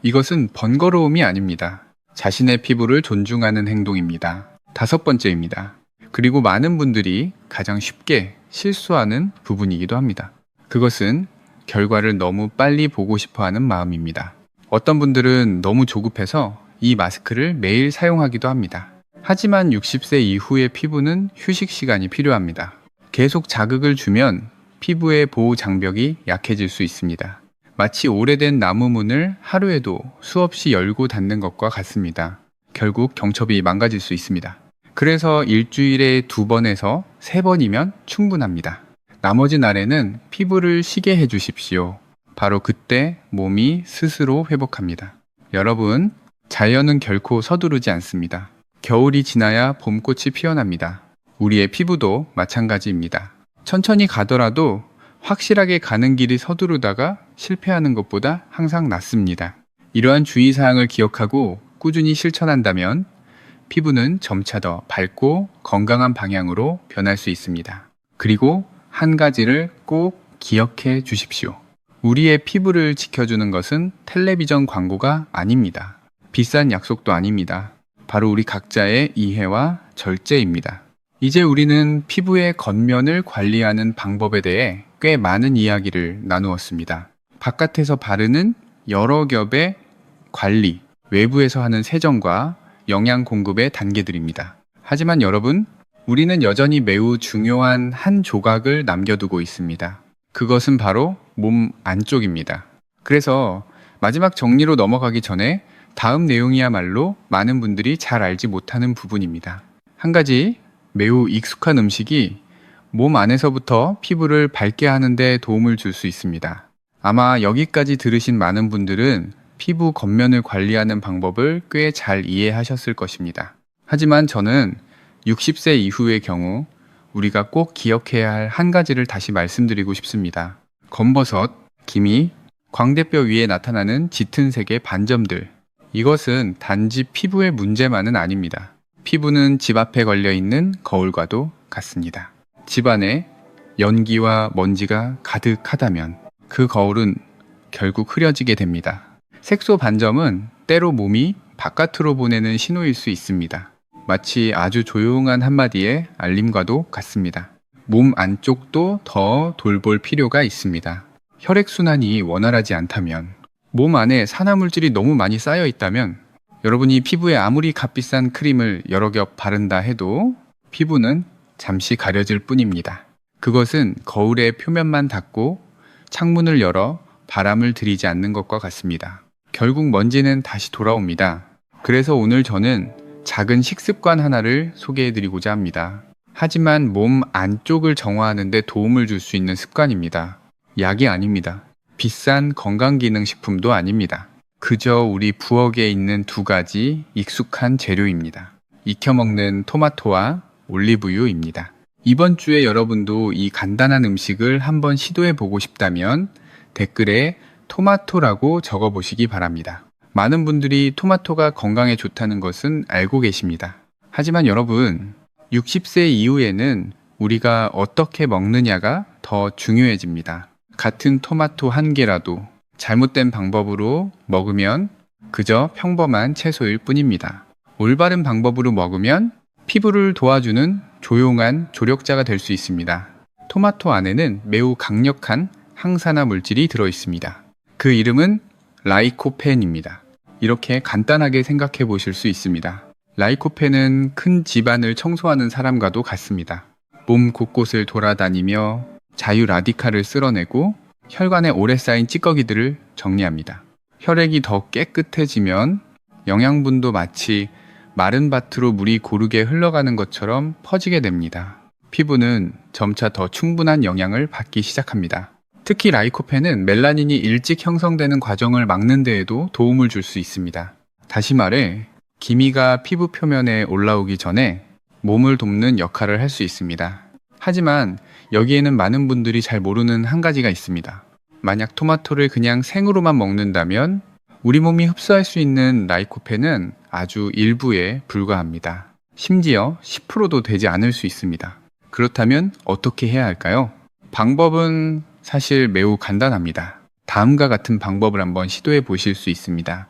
이것은 번거로움이 아닙니다. 자신의 피부를 존중하는 행동입니다. 다섯 번째입니다. 그리고 많은 분들이 가장 쉽게 실수하는 부분이기도 합니다. 그것은 결과를 너무 빨리 보고 싶어 하는 마음입니다. 어떤 분들은 너무 조급해서 이 마스크를 매일 사용하기도 합니다. 하지만 60세 이후의 피부는 휴식 시간이 필요합니다. 계속 자극을 주면 피부의 보호 장벽이 약해질 수 있습니다. 마치 오래된 나무 문을 하루에도 수없이 열고 닫는 것과 같습니다. 결국 경첩이 망가질 수 있습니다. 그래서 일주일에 2번에서 3번이면 충분합니다. 나머지 날에는 피부를 쉬게 해주십시오. 바로 그때 몸이 스스로 회복합니다. 여러분, 자연은 결코 서두르지 않습니다. 겨울이 지나야 봄꽃이 피어납니다. 우리의 피부도 마찬가지입니다. 천천히 가더라도 확실하게 가는 길이 서두르다가 실패하는 것보다 항상 낫습니다. 이러한 주의사항을 기억하고 꾸준히 실천한다면 피부는 점차 더 밝고 건강한 방향으로 변할 수 있습니다. 그리고 한 가지를 꼭 기억해 주십시오. 우리의 피부를 지켜주는 것은 텔레비전 광고가 아닙니다. 비싼 약속도 아닙니다. 바로 우리 각자의 이해와 절제입니다. 이제 우리는 피부의 겉면을 관리하는 방법에 대해 꽤 많은 이야기를 나누었습니다. 바깥에서 바르는 여러 겹의 관리, 외부에서 하는 세정과 영양 공급의 단계들입니다. 하지만 여러분, 우리는 여전히 매우 중요한 한 조각을 남겨두고 있습니다. 그것은 바로 몸 안쪽입니다. 그래서 마지막 정리로 넘어가기 전에 다음 내용이야말로 많은 분들이 잘 알지 못하는 부분입니다. 한 가지 매우 익숙한 음식이 몸 안에서부터 피부를 밝게 하는 데 도움을 줄 수 있습니다. 아마 여기까지 들으신 많은 분들은 피부 겉면을 관리하는 방법을 꽤 잘 이해하셨을 것입니다. 하지만 저는 60세 이후의 경우 우리가 꼭 기억해야 할 한 가지를 다시 말씀드리고 싶습니다. 검버섯, 기미, 광대뼈 위에 나타나는 짙은 색의 반점들. 이것은 단지 피부의 문제만은 아닙니다. 피부는 집 앞에 걸려있는 거울과도 같습니다. 집 안에 연기와 먼지가 가득하다면 그 거울은 결국 흐려지게 됩니다. 색소 반점은 때로 몸이 바깥으로 보내는 신호일 수 있습니다. 마치 아주 조용한 한마디의 알림과도 같습니다. 몸 안쪽도 더 돌볼 필요가 있습니다. 혈액순환이 원활하지 않다면, 몸 안에 산화물질이 너무 많이 쌓여 있다면, 여러분이 피부에 아무리 값비싼 크림을 여러 겹 바른다 해도 피부는 잠시 가려질 뿐입니다. 그것은 거울의 표면만 닦고 창문을 열어 바람을 들이지 않는 것과 같습니다. 결국 먼지는 다시 돌아옵니다. 그래서 오늘 저는 작은 식습관 하나를 소개해드리고자 합니다. 하지만 몸 안쪽을 정화하는 데 도움을 줄 수 있는 습관입니다. 약이 아닙니다. 비싼 건강기능식품도 아닙니다. 그저 우리 부엌에 있는 두 가지 익숙한 재료입니다. 익혀먹는 토마토와 올리브유입니다. 이번 주에 여러분도 이 간단한 음식을 한번 시도해보고 싶다면 댓글에 토마토라고 적어보시기 바랍니다. 많은 분들이 토마토가 건강에 좋다는 것은 알고 계십니다. 하지만 여러분, 60세 이후에는 우리가 어떻게 먹느냐가 더 중요해집니다. 같은 토마토 한 개라도 잘못된 방법으로 먹으면 그저 평범한 채소일 뿐입니다. 올바른 방법으로 먹으면 피부를 도와주는 조용한 조력자가 될 수 있습니다. 토마토 안에는 매우 강력한 항산화 물질이 들어있습니다. 그 이름은 라이코펜입니다. 이렇게 간단하게 생각해 보실 수 있습니다. 라이코펜은 큰 집안을 청소하는 사람과도 같습니다. 몸 곳곳을 돌아다니며 자유 라디칼을 쓸어내고 혈관에 오래 쌓인 찌꺼기들을 정리합니다. 혈액이 더 깨끗해지면 영양분도 마치 마른 밭으로 물이 고르게 흘러가는 것처럼 퍼지게 됩니다. 피부는 점차 더 충분한 영양을 받기 시작합니다. 특히 라이코펜은 멜라닌이 일찍 형성되는 과정을 막는 데에도 도움을 줄 수 있습니다. 다시 말해, 기미가 피부 표면에 올라오기 전에 몸을 돕는 역할을 할 수 있습니다. 하지만 여기에는 많은 분들이 잘 모르는 한 가지가 있습니다. 만약 토마토를 그냥 생으로만 먹는다면 우리 몸이 흡수할 수 있는 라이코펜은 아주 일부에 불과합니다. 심지어 10%도 되지 않을 수 있습니다. 그렇다면 어떻게 해야 할까요? 방법은 사실 매우 간단합니다. 다음과 같은 방법을 한번 시도해 보실 수 있습니다.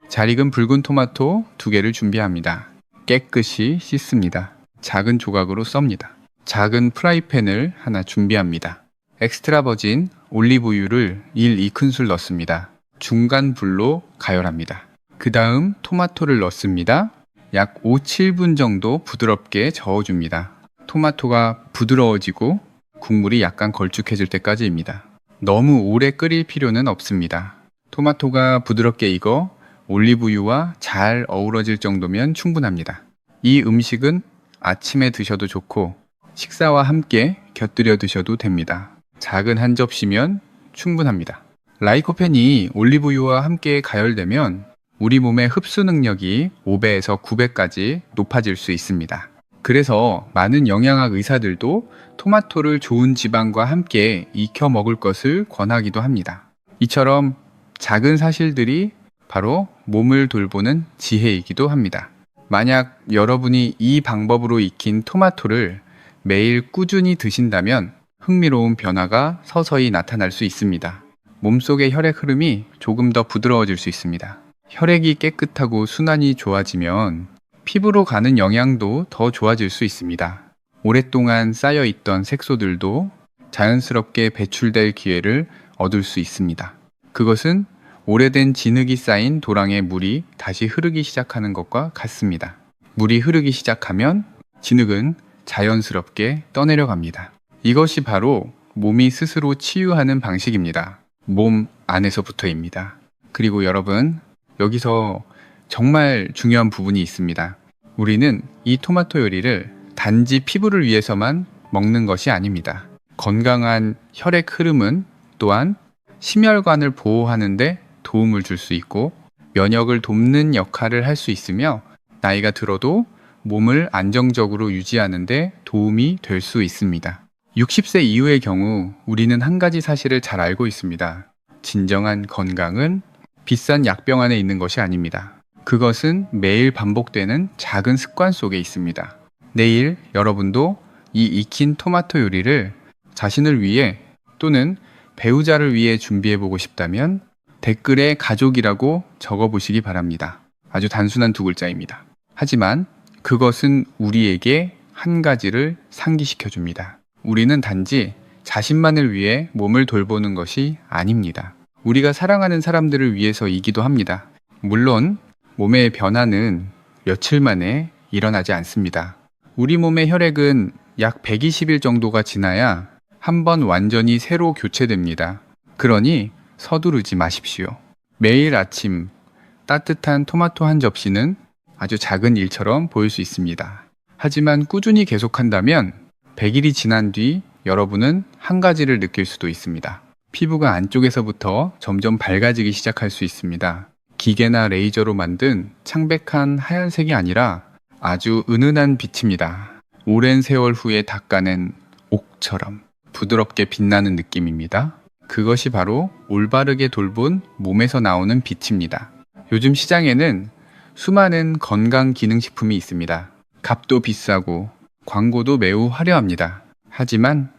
잘 익은 붉은 토마토 2개를 준비합니다. 깨끗이 씻습니다. 작은 조각으로 썹니다. 작은 프라이팬을 하나 준비합니다. 엑스트라 버진 올리브유를 1-2큰술 넣습니다. 중간 불로 가열합니다. 그 다음 토마토를 넣습니다. 약 5-7분 정도 부드럽게 저어줍니다. 토마토가 부드러워지고 국물이 약간 걸쭉해질 때까지입니다. 너무 오래 끓일 필요는 없습니다. 토마토가 부드럽게 익어 올리브유와 잘 어우러질 정도면 충분합니다. 이 음식은 아침에 드셔도 좋고 식사와 함께 곁들여 드셔도 됩니다. 작은 한 접시면 충분합니다. 라이코펜이 올리브유와 함께 가열되면 우리 몸의 흡수 능력이 5배에서 9배까지 높아질 수 있습니다. 그래서 많은 영양학 의사들도 토마토를 좋은 지방과 함께 익혀 먹을 것을 권하기도 합니다. 이처럼 작은 사실들이 바로 몸을 돌보는 지혜이기도 합니다. 만약 여러분이 이 방법으로 익힌 토마토를 매일 꾸준히 드신다면 흥미로운 변화가 서서히 나타날 수 있습니다. 몸속의 혈액 흐름이 조금 더 부드러워질 수 있습니다. 혈액이 깨끗하고 순환이 좋아지면 피부로 가는 영양도 더 좋아질 수 있습니다. 오랫동안 쌓여있던 색소들도 자연스럽게 배출될 기회를 얻을 수 있습니다. 그것은 오래된 진흙이 쌓인 도랑에 물이 다시 흐르기 시작하는 것과 같습니다. 물이 흐르기 시작하면 진흙은 자연스럽게 떠내려갑니다. 이것이 바로 몸이 스스로 치유하는 방식입니다. 몸 안에서부터입니다. 그리고 여러분, 여기서 정말 중요한 부분이 있습니다. 우리는 이 토마토 요리를 단지 피부를 위해서만 먹는 것이 아닙니다. 건강한 혈액 흐름은 또한 심혈관을 보호하는 데 도움을 줄 수 있고 면역을 돕는 역할을 할 수 있으며 나이가 들어도 몸을 안정적으로 유지하는 데 도움이 될 수 있습니다. 60세 이후의 경우 우리는 한 가지 사실을 잘 알고 있습니다. 진정한 건강은 비싼 약병 안에 있는 것이 아닙니다. 그것은 매일 반복되는 작은 습관 속에 있습니다. 내일 여러분도 이 익힌 토마토 요리를 자신을 위해 또는 배우자를 위해 준비해보고 싶다면 댓글에 가족이라고 적어보시기 바랍니다. 아주 단순한 두 글자입니다. 하지만 그것은 우리에게 한 가지를 상기시켜줍니다. 우리는 단지 자신만을 위해 몸을 돌보는 것이 아닙니다. 우리가 사랑하는 사람들을 위해서이기도 합니다. 물론 몸의 변화는 며칠 만에 일어나지 않습니다. 우리 몸의 혈액은 약 120일 정도가 지나야 한번 완전히 새로 교체됩니다. 그러니 서두르지 마십시오. 매일 아침 따뜻한 토마토 한 접시는 아주 작은 일처럼 보일 수 있습니다. 하지만 꾸준히 계속한다면 100일이 지난 뒤 여러분은 한 가지를 느낄 수도 있습니다. 피부가 안쪽에서부터 점점 밝아지기 시작할 수 있습니다. 기계나 레이저로 만든 창백한 하얀색이 아니라 아주 은은한 빛입니다. 오랜 세월 후에 닦아낸 옥처럼 부드럽게 빛나는 느낌입니다. 그것이 바로 올바르게 돌본 몸에서 나오는 빛입니다. 요즘 시장에는 수많은 건강 기능식품이 있습니다. 값도 비싸고 광고도 매우 화려합니다. 하지만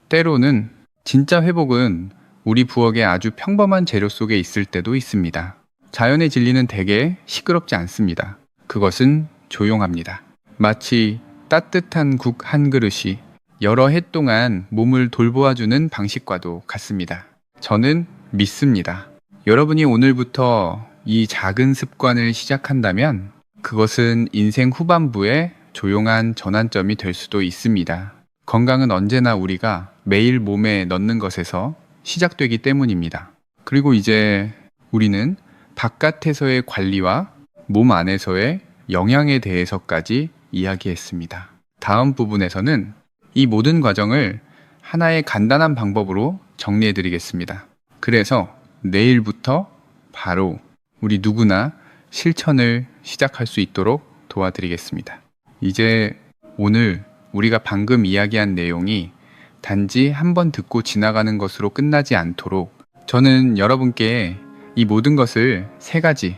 때로는 진짜 회복은 우리 부엌의 아주 평범한 재료 속에 있을 때도 있습니다. 자연의 진리는 대개 시끄럽지 않습니다. 그것은 조용합니다. 마치 따뜻한 국 한 그릇이 여러 해 동안 몸을 돌보아주는 방식과도 같습니다. 저는 믿습니다. 여러분이 오늘부터 이 작은 습관을 시작한다면 그것은 인생 후반부의 조용한 전환점이 될 수도 있습니다. 건강은 언제나 우리가 매일 몸에 넣는 것에서 시작되기 때문입니다. 그리고 이제 우리는 바깥에서의 관리와 몸 안에서의 영양에 대해서까지 이야기했습니다. 다음 부분에서는 이 모든 과정을 하나의 간단한 방법으로 정리해 드리겠습니다. 그래서 내일부터 바로 우리 누구나 실천을 시작할 수 있도록 도와드리겠습니다. 이제 오늘 우리가 방금 이야기한 내용이 단지 한번 듣고 지나가는 것으로 끝나지 않도록 저는 여러분께 이 모든 것을 3가지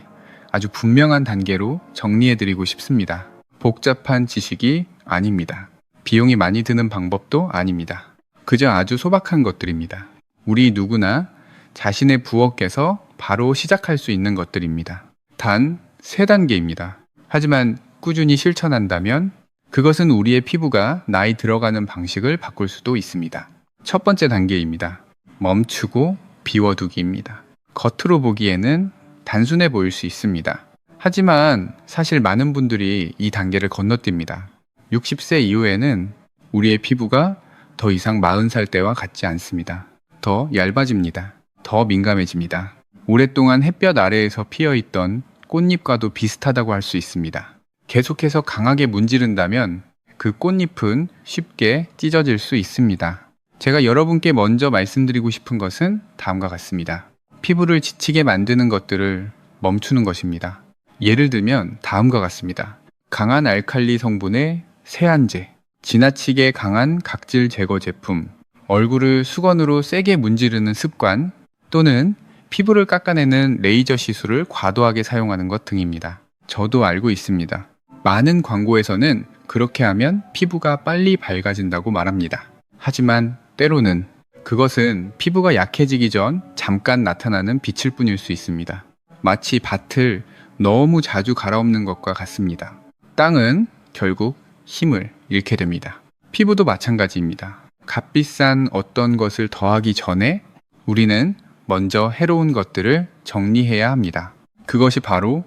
아주 분명한 단계로 정리해 드리고 싶습니다. 복잡한 지식이 아닙니다. 비용이 많이 드는 방법도 아닙니다. 그저 아주 소박한 것들입니다. 우리 누구나 자신의 부엌에서 바로 시작할 수 있는 것들입니다. 단 3단계입니다. 하지만 꾸준히 실천한다면 그것은 우리의 피부가 나이 들어가는 방식을 바꿀 수도 있습니다. 첫 번째 단계입니다. 멈추고 비워두기입니다. 겉으로 보기에는 단순해 보일 수 있습니다. 하지만 사실 많은 분들이 이 단계를 건너뜁니다. 60세 이후에는 우리의 피부가 더 이상 40살 때와 같지 않습니다. 더 얇아집니다. 더 민감해집니다. 오랫동안 햇볕 아래에서 피어있던 꽃잎과도 비슷하다고 할 수 있습니다. 계속해서 강하게 문지른다면 그 꽃잎은 쉽게 찢어질 수 있습니다. 제가 여러분께 먼저 말씀드리고 싶은 것은 다음과 같습니다. 피부를 지치게 만드는 것들을 멈추는 것입니다. 예를 들면 다음과 같습니다. 강한 알칼리 성분의 세안제, 지나치게 강한 각질 제거 제품, 얼굴을 수건으로 세게 문지르는 습관, 또는 피부를 깎아내는 레이저 시술을 과도하게 사용하는 것 등입니다. 저도 알고 있습니다. 많은 광고에서는 그렇게 하면 피부가 빨리 밝아진다고 말합니다. 하지만 때로는 그것은 피부가 약해지기 전 잠깐 나타나는 빛일 뿐일 수 있습니다. 마치 밭을 너무 자주 갈아엎는 것과 같습니다. 땅은 결국 힘을 잃게 됩니다. 피부도 마찬가지입니다. 값비싼 어떤 것을 더하기 전에 우리는 먼저 해로운 것들을 정리해야 합니다. 그것이 바로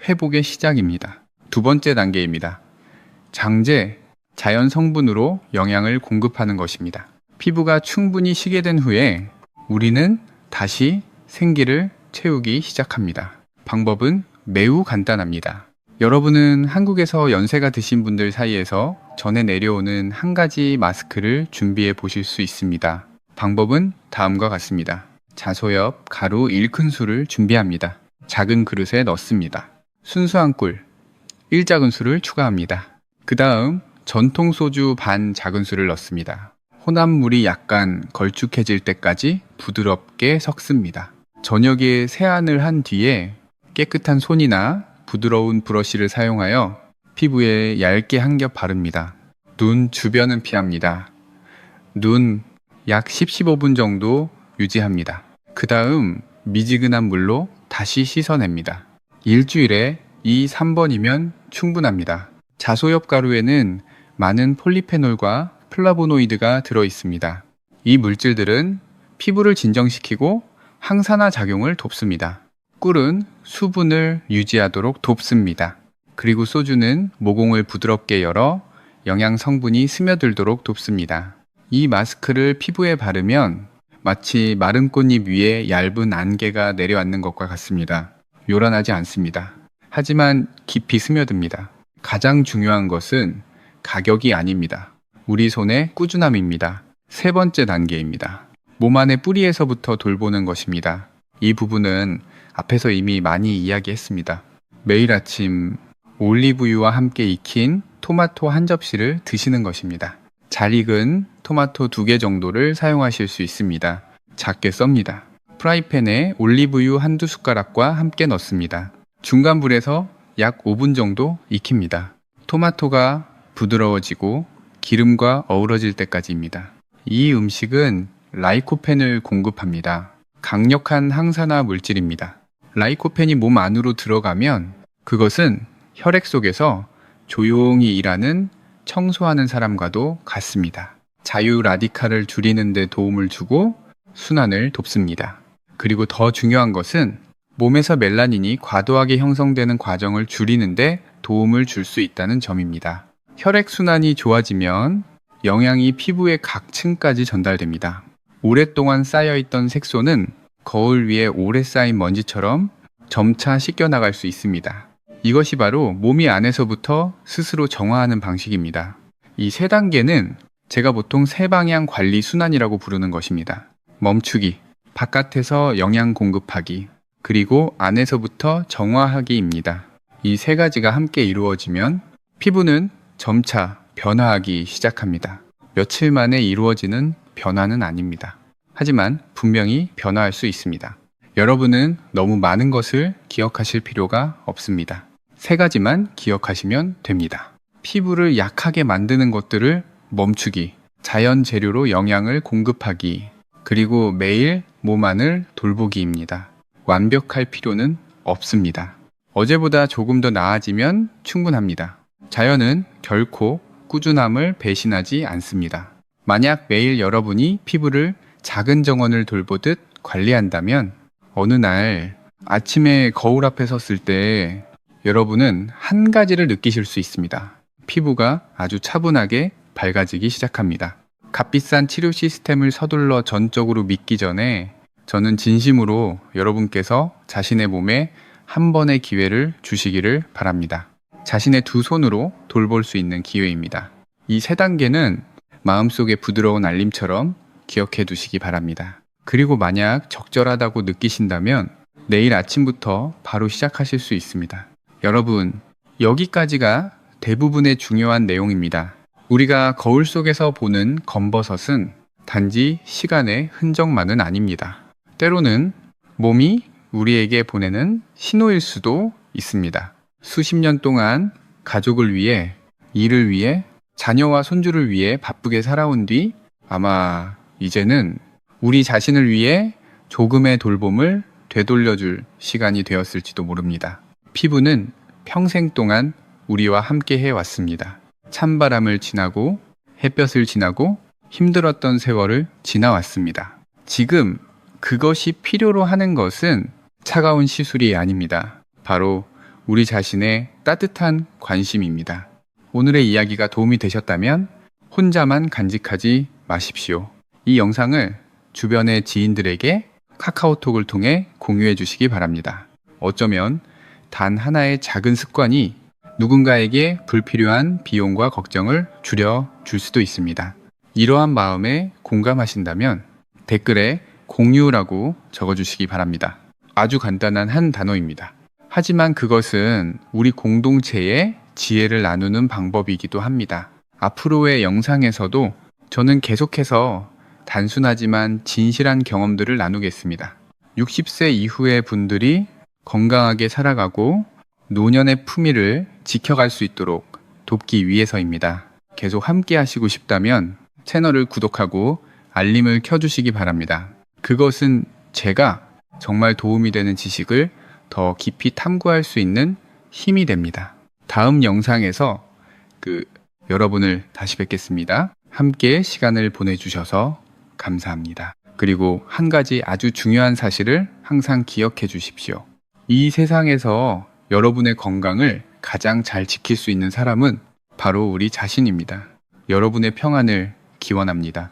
회복의 시작입니다. 두 번째 단계입니다. 장제, 자연 성분으로 영양을 공급하는 것입니다. 피부가 충분히 쉬게 된 후에 우리는 다시 생기를 채우기 시작합니다. 방법은 매우 간단합니다. 여러분은 한국에서 연세가 드신 분들 사이에서 전해 내려오는 한 가지 마스크를 준비해 보실 수 있습니다. 방법은 다음과 같습니다. 자소엽, 가루 1큰술을 준비합니다. 작은 그릇에 넣습니다. 순수 한 꿀, 1작은술을 추가합니다. 그 다음 전통 소주 반 작은술을 넣습니다. 혼합물이 약간 걸쭉해질 때까지 부드럽게 섞습니다. 저녁에 세안을 한 뒤에 깨끗한 손이나 부드러운 브러쉬를 사용하여 피부에 얇게 한 겹 바릅니다. 눈 주변은 피합니다. 눈 약 10-15분 정도 유지합니다. 그 다음 미지근한 물로 다시 씻어냅니다. 일주일에 2-3번이면 충분합니다. 자소엽 가루에는 많은 폴리페놀과 플라보노이드가 들어 있습니다. 이 물질들은 피부를 진정시키고 항산화 작용을 돕습니다. 꿀은 수분을 유지하도록 돕습니다. 그리고 소주는 모공을 부드럽게 열어 영양 성분이 스며들도록 돕습니다. 이 마스크를 피부에 바르면 마치 마른 꽃잎 위에 얇은 안개가 내려앉는 것과 같습니다. 요란하지 않습니다. 하지만 깊이 스며듭니다. 가장 중요한 것은 가격이 아닙니다. 우리 손의 꾸준함입니다. 세 번째 단계입니다. 몸 안의 뿌리에서부터 돌보는 것입니다. 이 부분은 앞에서 이미 많이 이야기했습니다. 매일 아침 올리브유와 함께 익힌 토마토 한 접시를 드시는 것입니다. 잘 익은 토마토 2개 정도를 사용하실 수 있습니다. 작게 썹니다. 프라이팬에 올리브유 한두 숟가락과 함께 넣습니다. 중간 불에서 약 5분 정도 익힙니다. 토마토가 부드러워지고 기름과 어우러질 때까지입니다. 이 음식은 라이코펜을 공급합니다. 강력한 항산화 물질입니다. 라이코펜이 몸 안으로 들어가면 그것은 혈액 속에서 조용히 일하는 청소하는 사람과도 같습니다. 자유 라디칼을 줄이는 데 도움을 주고 순환을 돕습니다. 그리고 더 중요한 것은 몸에서 멜라닌이 과도하게 형성되는 과정을 줄이는 데 도움을 줄 수 있다는 점입니다. 혈액순환이 좋아지면 영양이 피부의 각 층까지 전달됩니다. 오랫동안 쌓여있던 색소는 거울 위에 오래 쌓인 먼지처럼 점차 씻겨나갈 수 있습니다. 이것이 바로 몸이 안에서부터 스스로 정화하는 방식입니다. 이 세 단계는 제가 보통 세방향 관리 순환이라고 부르는 것입니다. 멈추기, 바깥에서 영양 공급하기, 그리고 안에서부터 정화하기입니다. 이 세 가지가 함께 이루어지면 피부는 점차 변화하기 시작합니다. 며칠 만에 이루어지는 변화는 아닙니다. 하지만 분명히 변화할 수 있습니다. 여러분은 너무 많은 것을 기억하실 필요가 없습니다. 세 가지만 기억하시면 됩니다. 피부를 약하게 만드는 것들을 멈추기, 자연 재료로 영양을 공급하기, 그리고 매일 몸 안을 돌보기입니다. 완벽할 필요는 없습니다. 어제보다 조금 더 나아지면 충분합니다. 자연은 결코 꾸준함을 배신하지 않습니다. 만약 매일 여러분이 피부를 작은 정원을 돌보듯 관리한다면 어느 날 아침에 거울 앞에 섰을 때 여러분은 한 가지를 느끼실 수 있습니다. 피부가 아주 차분하게 밝아지기 시작합니다. 값비싼 치료 시스템을 서둘러 전적으로 믿기 전에 저는 진심으로 여러분께서 자신의 몸에 한 번의 기회를 주시기를 바랍니다. 자신의 두 손으로 돌볼 수 있는 기회입니다. 이 세 단계는 마음속의 부드러운 알림처럼 기억해 두시기 바랍니다. 그리고 만약 적절하다고 느끼신다면 내일 아침부터 바로 시작하실 수 있습니다. 여러분, 여기까지가 대부분의 중요한 내용입니다. 우리가 거울 속에서 보는 검버섯은 단지 시간의 흔적만은 아닙니다. 때로는 몸이 우리에게 보내는 신호일 수도 있습니다. 수십 년 동안 가족을 위해, 일을 위해, 자녀와 손주를 위해 바쁘게 살아온 뒤 아마 이제는 우리 자신을 위해 조금의 돌봄을 되돌려줄 시간이 되었을지도 모릅니다. 피부는 평생 동안 우리와 함께 해왔습니다. 찬바람을 지나고 햇볕을 지나고 힘들었던 세월을 지나왔습니다. 지금 그것이 필요로 하는 것은 차가운 시술이 아닙니다. 바로 우리 자신의 따뜻한 관심입니다. 오늘의 이야기가 도움이 되셨다면 혼자만 간직하지 마십시오. 이 영상을 주변의 지인들에게 카카오톡을 통해 공유해 주시기 바랍니다. 어쩌면 단 하나의 작은 습관이 누군가에게 불필요한 비용과 걱정을 줄여줄 수도 있습니다. 이러한 마음에 공감하신다면 댓글에 공유라고 적어주시기 바랍니다. 아주 간단한 한 단어입니다. 하지만 그것은 우리 공동체의 지혜를 나누는 방법이기도 합니다. 앞으로의 영상에서도 저는 계속해서 단순하지만 진실한 경험들을 나누겠습니다. 60세 이후의 분들이 건강하게 살아가고 노년의 품위를 지켜갈 수 있도록 돕기 위해서입니다. 계속 함께 하시고 싶다면 채널을 구독하고 알림을 켜주시기 바랍니다. 그것은 제가 정말 도움이 되는 지식을 더 깊이 탐구할 수 있는 힘이 됩니다. 다음 영상에서 여러분을 다시 뵙겠습니다. 함께 시간을 보내주셔서 감사합니다. 그리고 한 가지 아주 중요한 사실을 항상 기억해 주십시오. 이 세상에서 여러분의 건강을 가장 잘 지킬 수 있는 사람은 바로 우리 자신입니다. 여러분의 평안을 기원합니다.